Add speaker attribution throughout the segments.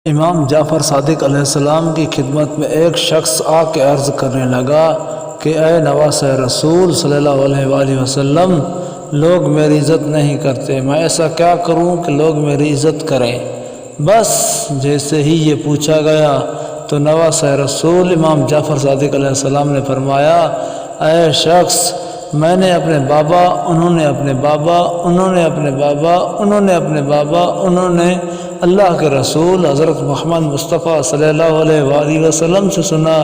Speaker 1: امام جعفر صادق علیہ السلام کی خدمت میں ایک شخص آ کے عرض کرنے لگا کہ اے نواسۂ رسول صلی اللہ علیہ وآلہ وسلم، لوگ میری عزت نہیں کرتے، میں ایسا کیا کروں کہ لوگ میری عزت کریں؟ بس جیسے ہی یہ پوچھا گیا تو نواسۂ رسول امام جعفر صادق علیہ السلام نے فرمایا، اے شخص، میں نے اپنے بابا، انہوں نے اپنے بابا، انہوں نے اپنے بابا، انہوں نے اپنے بابا، انہوں نے اللہ کے رسول حضرت محمد مصطفیٰ صلی اللہ علیہ وآلہ وسلم سے سنا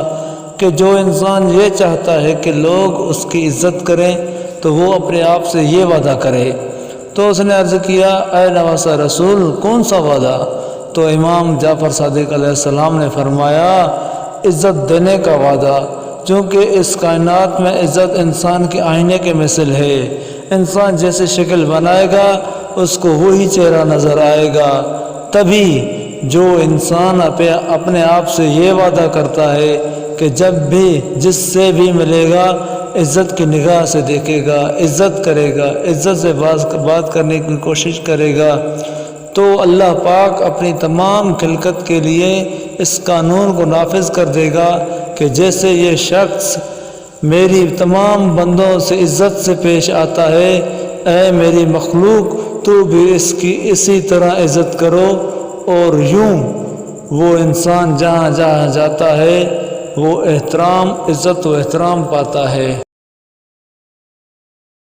Speaker 1: کہ جو انسان یہ چاہتا ہے کہ لوگ اس کی عزت کریں تو وہ اپنے آپ سے یہ وعدہ کرے۔ تو اس نے عرض کیا، اے نواسۂ رسول، کون سا وعدہ؟ تو امام جعفر صادق علیہ السلام نے فرمایا، عزت دینے کا وعدہ، چونکہ اس کائنات میں عزت انسان کے آئینے کے مثل ہے۔ انسان جیسے شکل بنائے گا اس کو وہی چہرہ نظر آئے گا۔ تبھی جو انسان اپنے آپ سے یہ وعدہ کرتا ہے کہ جب بھی جس سے بھی ملے گا عزت کی نگاہ سے دیکھے گا، عزت کرے گا، عزت سے بات کرنے کی کوشش کرے گا، تو اللہ پاک اپنی تمام خلقت کے لیے اس قانون کو نافذ کر دے گا کہ جیسے یہ شخص میری تمام بندوں سے عزت سے پیش آتا ہے، اے میری مخلوق، تو بھی اس کی اسی طرح عزت کرو۔ اور یوں وہ انسان جہاں جہاں جاتا ہے وہ عزت و احترام پاتا ہے۔